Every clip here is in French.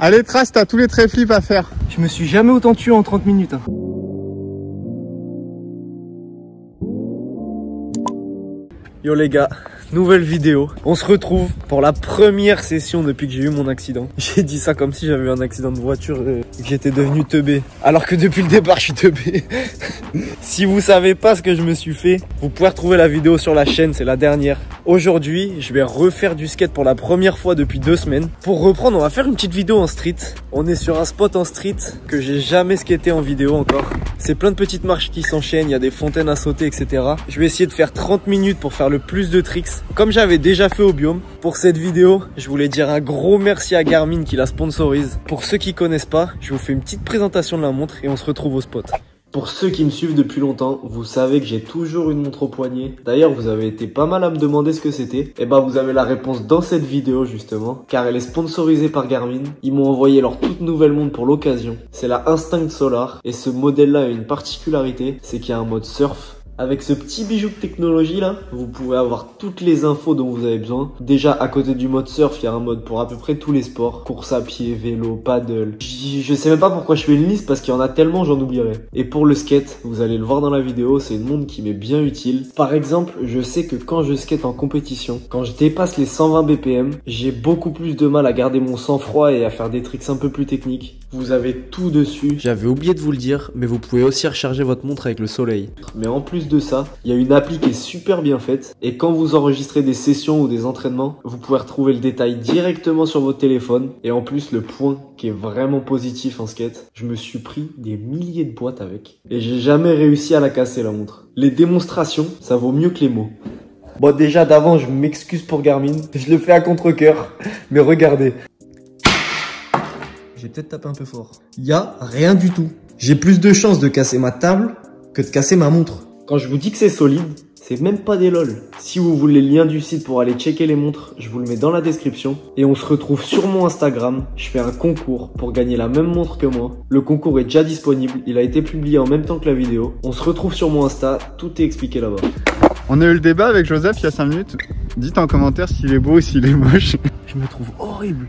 Allez, Trace, t'as tous les traits flips à faire. Je me suis jamais autant tué en 30 minutes. Hein. Yo les gars, nouvelle vidéo. On se retrouve pour la première session depuis que j'ai eu mon accident. J'ai dit ça comme si j'avais eu un accident de voiture et que j'étais devenu teubé. Alors que depuis le départ, je suis teubé. Si vous savez pas ce que je me suis fait, vous pouvez retrouver la vidéo sur la chaîne, c'est la dernière. Aujourd'hui, je vais refaire du skate pour la première fois depuis 2 semaines. Pour reprendre, on va faire une petite vidéo en street. On est sur un spot en street que j'ai jamais skaté en vidéo encore. C'est plein de petites marches qui s'enchaînent, il y a des fontaines à sauter, etc. Je vais essayer de faire 30 minutes pour faire le plus de tricks, comme j'avais déjà fait au biome. Pour cette vidéo, je voulais dire un gros merci à Garmin qui la sponsorise. Pour ceux qui connaissent pas, je vous fais une petite présentation de la montre et on se retrouve au spot. Pour ceux qui me suivent depuis longtemps, vous savez que j'ai toujours une montre au poignet. D'ailleurs, vous avez été pas mal à me demander ce que c'était. Et bah, vous avez la réponse dans cette vidéo justement, car elle est sponsorisée par Garmin. Ils m'ont envoyé leur toute nouvelle montre pour l'occasion. C'est la Instinct Solar. Et ce modèle-là a une particularité, c'est qu'il y a un mode surf. Avec ce petit bijou de technologie là, vous pouvez avoir toutes les infos dont vous avez besoin. Déjà, à côté du mode surf, il y a un mode pour à peu près tous les sports. Course à pied, vélo, paddle. Je sais même pas pourquoi je fais une liste parce qu'il y en a tellement, j'en oublierai. Et pour le skate, vous allez le voir dans la vidéo, c'est une montre qui m'est bien utile. Par exemple, je sais que quand je skate en compétition, quand je dépasse les 120 BPM, j'ai beaucoup plus de mal à garder mon sang-froid et à faire des tricks un peu plus techniques. Vous avez tout dessus. J'avais oublié de vous le dire, mais vous pouvez aussi recharger votre montre avec le soleil. Mais en plus de ça, il y a une appli qui est super bien faite et quand vous enregistrez des sessions ou des entraînements, vous pouvez retrouver le détail directement sur votre téléphone. Et en plus, le point qui est vraiment positif en skate, je me suis pris des milliers de boîtes avec et j'ai jamais réussi à la casser la montre. Les démonstrations, ça vaut mieux que les mots. Bon, déjà d'avant, je m'excuse pour Garmin, je le fais à contre-cœur, mais regardez. J'ai peut-être tapé un peu fort. Il y a rien du tout. J'ai plus de chances de casser ma table que de casser ma montre. Quand je vous dis que c'est solide, c'est même pas des lol. Si vous voulez le lien du site pour aller checker les montres, je vous le mets dans la description. Et on se retrouve sur mon Instagram. Je fais un concours pour gagner la même montre que moi. Le concours est déjà disponible. Il a été publié en même temps que la vidéo. On se retrouve sur mon Insta. Tout est expliqué là-bas. On a eu le débat avec Joseph il y a 5 minutes. Dites en commentaire s'il est beau ou s'il est moche. Je me trouve horrible.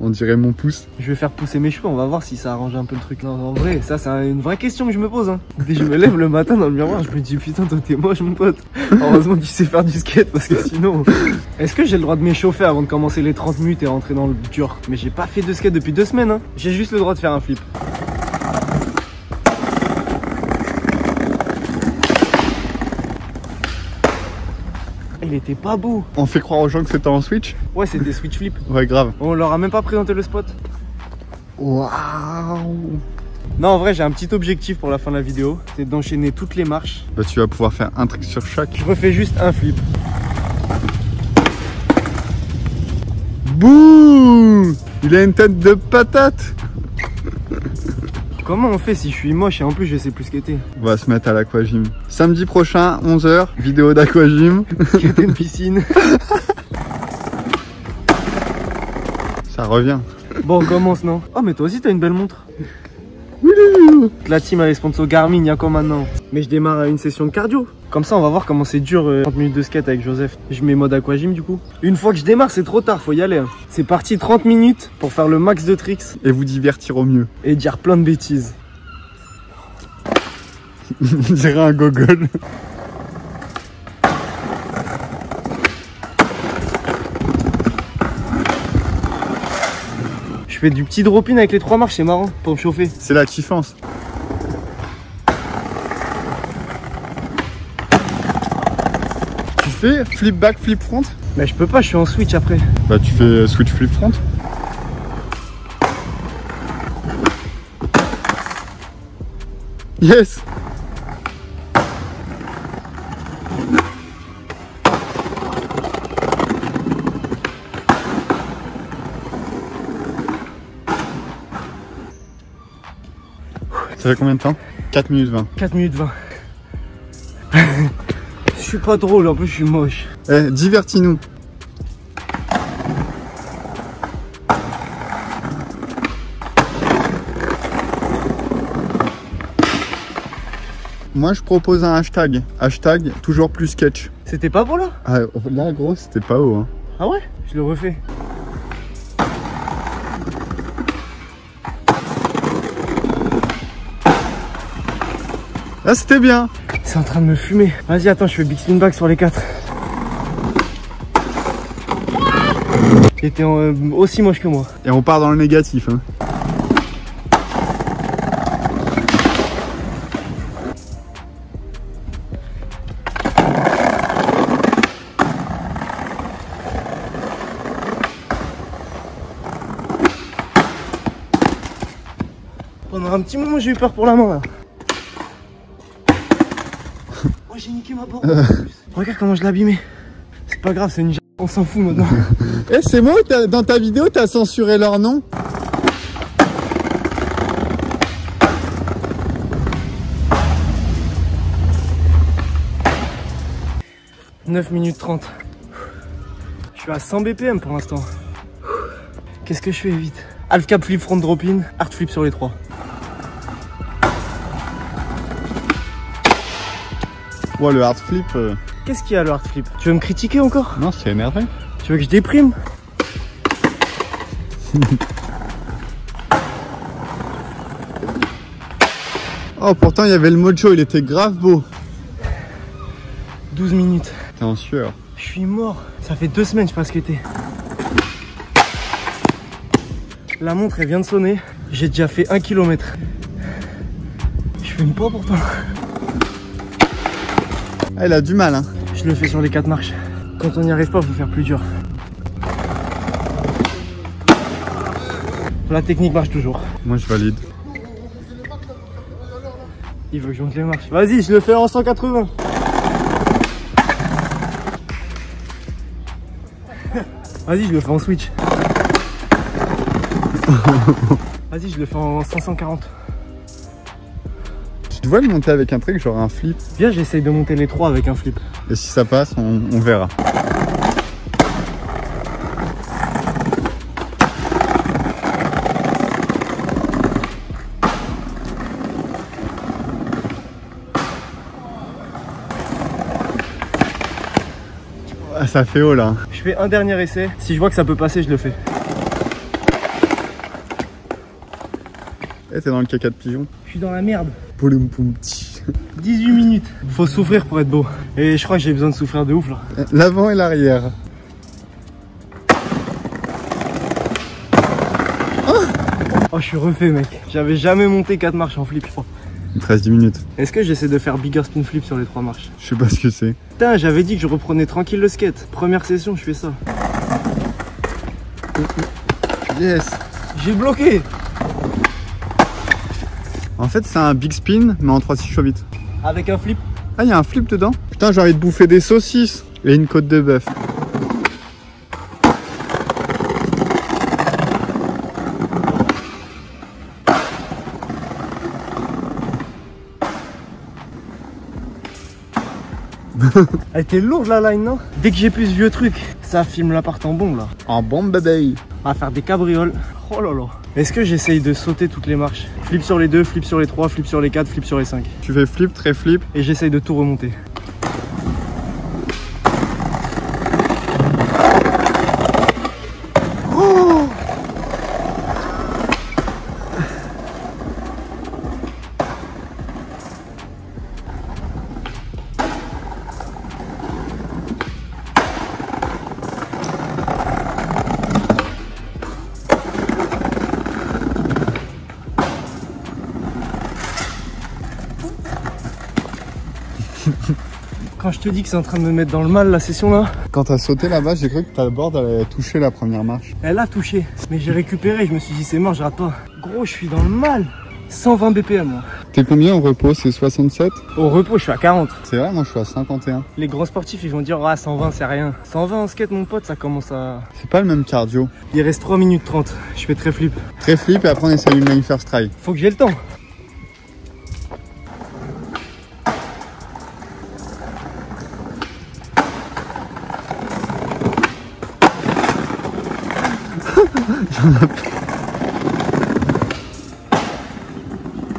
On dirait mon pouce. Je vais faire pousser mes cheveux, on va voir si ça arrange un peu le truc. Non, en vrai, ça c'est une vraie question que je me pose. Hein. Dès que je me lève le matin dans le miroir, je me dis putain, toi t'es moche mon pote. Heureusement que tu sais faire du skate parce que sinon... Est-ce que j'ai le droit de m'échauffer avant de commencer les 30 minutes et rentrer dans le dur? Mais j'ai pas fait de skate depuis 2 semaines. Hein. J'ai juste le droit de faire un flip. Il était pas beau. On fait croire aux gens que c'était en switch. Ouais, c'était switch flip. Ouais, grave. On leur a même pas présenté le spot. Waouh. Non, en vrai, j'ai un petit objectif pour la fin de la vidéo. C'est d'enchaîner toutes les marches. Bah, tu vas pouvoir faire un trick sur chaque. Je refais juste un flip. Bouh. Il a une tête de patate. Comment on fait si je suis moche et en plus je sais plus skater? On va se mettre à l'aquagym. Samedi prochain, 11 h, vidéo d'aquagym. Skater une piscine. Ça revient. Bon, on commence, non? Oh, mais toi aussi t'as une belle montre. La team avait sponsor Garmin, il y a quoi maintenant? Mais je démarre à une session de cardio. Comme ça on va voir comment c'est dur 30 minutes de skate avec Joseph. Je mets mode aquagym du coup. Une fois que je démarre c'est trop tard, faut y aller. Hein. C'est parti 30 minutes pour faire le max de tricks. Et vous divertir au mieux. Et dire plein de bêtises. On dirait un gogol. Je fais du petit drop-in avec les 3 marches, c'est marrant pour me chauffer. C'est la kiffance. Tu fais flip back, flip front? Mais je peux pas, je suis en switch après. Bah tu fais switch flip front. Yes. Ça fait combien de temps? 4 minutes 20. 4 minutes 20. Je suis pas drôle, en plus je suis moche. Eh, divertis-nous. Moi je propose un hashtag. Hashtag toujours plus sketch. C'était pas beau là? Ah, là gros c'était pas haut hein. Ah ouais? Je le refais. Là, c'était bien. C'est en train de me fumer. Vas-y, attends, je fais big spin back sur les 4. Il était aussi moche que moi. Et on part dans le négatif. Hein. Pendant un petit moment, j'ai eu peur pour la main là. Oh, j'ai niqué ma barre en plus. Regarde comment je l'ai abîmé. C'est pas grave, c'est une on s'en fout maintenant. Eh, c'est moi, dans ta vidéo, t'as censuré leur nom. « 9 minutes 30. Je suis à 100 BPM pour l'instant. Qu'est-ce que je fais vite? Half cap flip front drop in, hard flip sur les 3. Ouais, le hard flip. Qu'est-ce qu'il y a le hard flip? Tu veux me critiquer encore? Non, c'est énervé. Tu veux que je déprime? Oh, pourtant, il y avait le mojo, il était grave beau. 12 minutes. T'es en sueur. Je suis mort. Ça fait 2 semaines, je sais pas skater. La montre, elle vient de sonner. J'ai déjà fait 1 km. Je fume pas pourtant. Ah, il a du mal, hein. Je le fais sur les 4 marches. Quand on n'y arrive pas, faut faire plus dur. La technique marche toujours. Moi, je valide. Il veut que je monte les marches. Vas-y, je le fais en 180. Vas-y, je le fais en switch. Vas-y, je le fais en 540. Tu dois le monter avec un truc, genre un flip. Viens, j'essaye de monter les 3 avec un flip. Et si ça passe, on verra. Ah, ça fait haut là. Je fais un dernier essai. Si je vois que ça peut passer, je le fais. Eh, t'es dans le caca de pigeon. Je suis dans la merde. Pouloum poum petit. 18 minutes. Faut souffrir pour être beau. Et je crois que j'ai besoin de souffrir de ouf là. L'avant et l'arrière. Oh, je suis refait, mec. J'avais jamais monté 4 marches en flip, je crois. Il te reste 10 minutes. Est-ce que j'essaie de faire bigger spin flip sur les 3 marches? Je sais pas ce que c'est. Putain, j'avais dit que je reprenais tranquille le skate. Première session, je fais ça. Yes. J'ai bloqué. En fait, c'est un big spin, mais en 3-6 chaud vite. Avec un flip. Ah, il y a un flip dedans. Putain, j'ai envie de bouffer des saucisses et une côte de bœuf. Elle était lourde la line, non? Dès que j'ai plus ce vieux truc, ça filme l'appart en bombe là. En bombe bébé. On va faire des cabrioles. Oh là là. Est-ce que j'essaye de sauter toutes les marches? Flip sur les 2, flip sur les 3, flip sur les 4, flip sur les 5. Tu fais flip, très flip. Et j'essaye de tout remonter. Oh! Quand je te dis que c'est en train de me mettre dans le mal la session là. Quand t'as sauté là-bas, j'ai cru que ta board allait toucher la première marche. Elle a touché, mais j'ai récupéré, je me suis dit c'est mort, je rate pas. Gros, je suis dans le mal. 120 BPM là. T'es combien au repos? C'est 67? Au repos, je suis à 40. C'est vrai, moi je suis à 51. Les grands sportifs, ils vont dire ah 120 c'est rien. 120 en skate mon pote, ça commence à... C'est pas le même cardio. Il reste 3 minutes 30, je fais très flip. Très flip et après on essaie une line first try. Faut que j'ai le temps.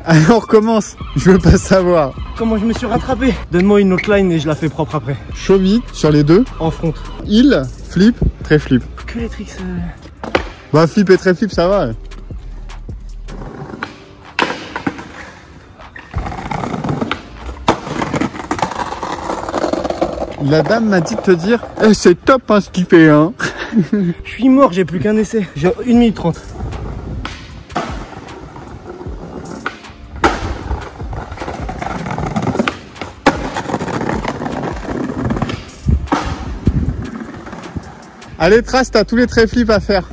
Allez, on recommence. Je veux pas savoir. Comment je me suis rattrapé? Donne-moi une autre line et je la fais propre après. Chaud vite sur les deux. En front. Heel, flip, très flip. Que les tricks. Bah flip et très flip ça va. La dame m'a dit de te dire, eh, c'est top hein, ce qu'il fait hein. Je suis mort, j'ai plus qu'un essai. J'ai 1 minute 30. Allez Trace, t'as tous les tréflips à faire.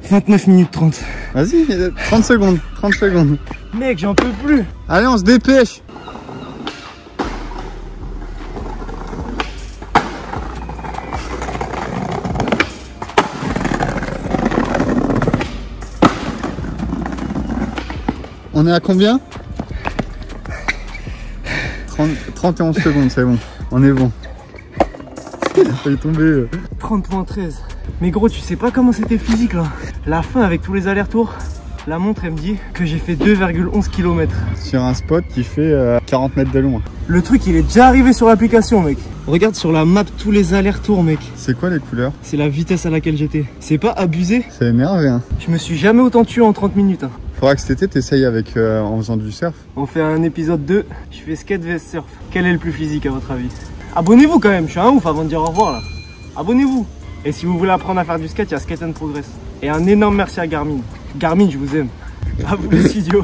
29 minutes 30. Vas-y, 30 secondes, 30 secondes. Mec, j'en peux plus. Allez, on se dépêche. On est à combien? 31 secondes, c'est bon. On est bon. Il a failli tomber. 30.13. Mais gros, tu sais pas comment c'était physique là. La fin avec tous les allers-retours, la montre elle me dit que j'ai fait 2,11 km. Sur un spot qui fait 40 mètres de long. Le truc il est déjà arrivé sur l'application mec. Regarde sur la map tous les allers-retours mec. C'est quoi les couleurs? C'est la vitesse à laquelle j'étais. C'est pas abusé. C'est énervé hein. Je me suis jamais autant tué en 30 minutes hein. Faudra que cet été t'essayes avec en faisant du surf. On fait un épisode 2. Je fais skate vs surf. Quel est le plus physique à votre avis? Abonnez-vous quand même, je suis un ouf avant de dire au revoir là. Abonnez-vous. Et si vous voulez apprendre à faire du skate, il y a Skate and Progress. Et un énorme merci à Garmin. Garmin, je vous aime. À vous les studios.